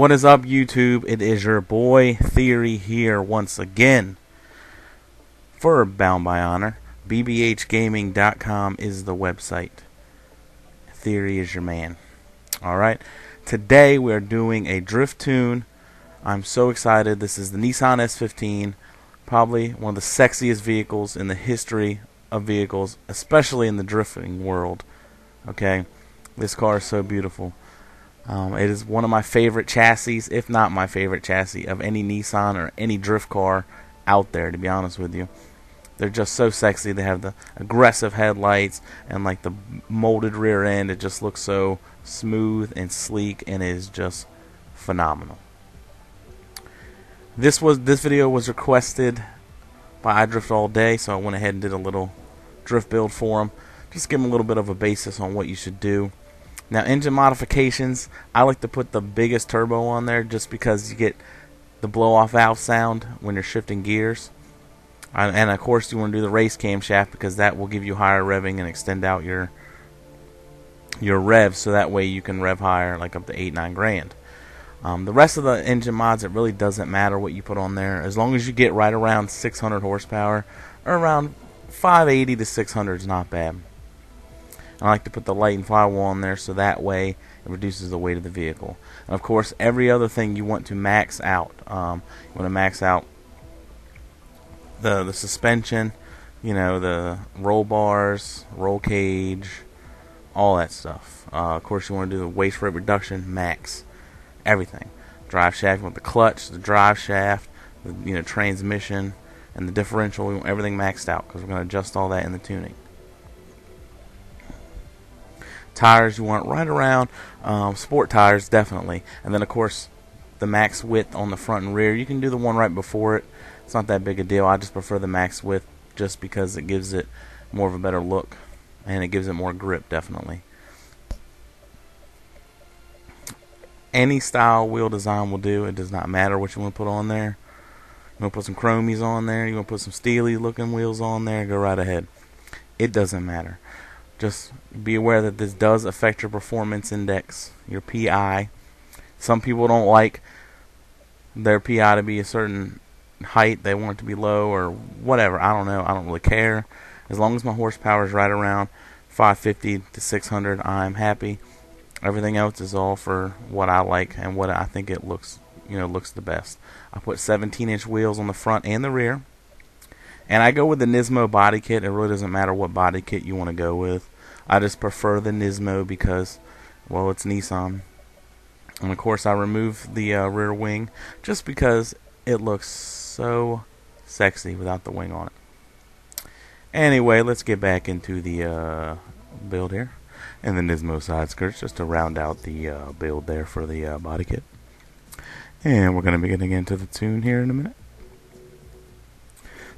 What is up, YouTube? It is your boy Theory here once again for Bound by Honor. bbhgaming.com is the website. Theory is your man. Alright, today we are doing a drift tune. I'm so excited. This is the Nissan S15, probably one of the sexiest vehicles in the history of vehicles, especially in the drifting world. Okay, this car is so beautiful. It is one of my favorite chassis, if not my favorite chassis, of any Nissan or any drift car out there, to be honest with you. They're just so sexy. They have the aggressive headlights and like the molded rear end. It just looks so smooth and sleek and is just phenomenal. This video was requested by iDrift All Day, so I went ahead and did a little drift build for him. Just give him a little bit of a basis on what you should do. Now, engine modifications, I like to put the biggest turbo on there just because you get the blow-off valve sound when you're shifting gears. And of course, you want to do the race camshaft because that will give you higher revving and extend out your revs, so that way you can rev higher, like up to 8-9 grand. The rest of the engine mods, it really doesn't matter what you put on there, as long as you get right around 600 horsepower, or around 580 to 600 is not bad. I like to put the light and firewall on there, so that way it reduces the weight of the vehicle. And of course, every other thing you want to max out. You want to max out the suspension, you know, the roll bars, roll cage, all that stuff. Of course, you want to do the waste rate reduction, max everything. Drive shaft, you want the clutch, the drive shaft, the transmission, and the differential. We want everything maxed out because we're going to adjust all that in the tuning. Tires, you want right around sport tires, definitely. And then of course the max width on the front and rear. You can do the one right before it. It's not that big a deal. I just prefer the max width just because it gives it more of a better look and it gives it more grip, definitely. Any style wheel design will do. It does not matter what you want to put on there. You want to put some chromies on there, you want to put some steely looking wheels on there, go right ahead. It doesn't matter. Just be aware that this does affect your performance index, your PI. Some people don't like their PI to be a certain height. They want it to be low or whatever. I don't know. I don't really care. As long as my horsepower is right around 550 to 600, I'm happy. Everything else is all for what I like and what I think it looks, looks the best. I put 17-inch wheels on the front and the rear. And I go with the Nismo body kit. It really doesn't matter what body kit you want to go with. I just prefer the Nismo because, well, it's Nissan. And of course, I remove the rear wing just because it looks so sexy without the wing on it. Anyway, let's get back into the build here. And the Nismo side skirts just to round out the build there for the body kit. And we're going to be getting into the tune here in a minute.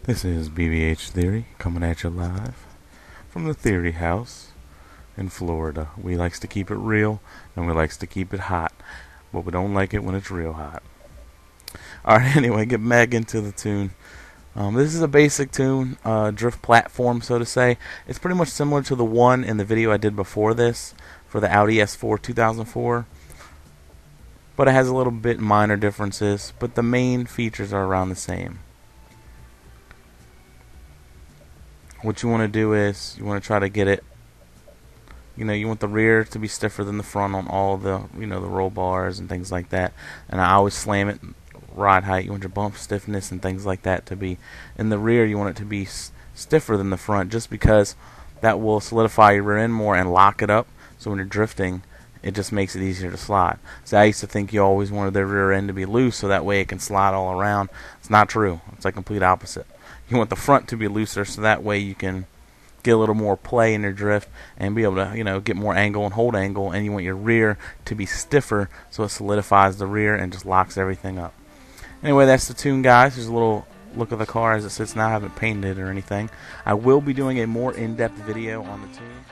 This is BBH Theory coming at you live from the Theory House in Florida. We likes to keep it real and we likes to keep it hot, but we don't like it when it's real hot. Alright, anyway, get back into the tune. This is a basic tune, drift platform, so to say. It's pretty much similar to the one in the video I did before this for the Audi S4 2004, but it has a little bit minor differences, but the main features are around the same. What you want to do is you want to try to get it, you want the rear to be stiffer than the front on all the, the roll bars and things like that. And I always slam it ride height. You want your bump stiffness and things like that to be in the rear. You want it to be stiffer than the front just because that will solidify your rear end more and lock it up. So when you're drifting, it just makes it easier to slide. So I used to think you always wanted the rear end to be loose so that way it can slide all around. It's not true. It's like complete opposite. You want the front to be looser so that way you can get a little more play in your drift and be able to, get more angle and hold angle. And you want your rear to be stiffer so it solidifies the rear and just locks everything up. Anyway, that's the tune, guys. There's a little look of the car as it sits now. I haven't painted it or anything. I will be doing a more in-depth video on the tune.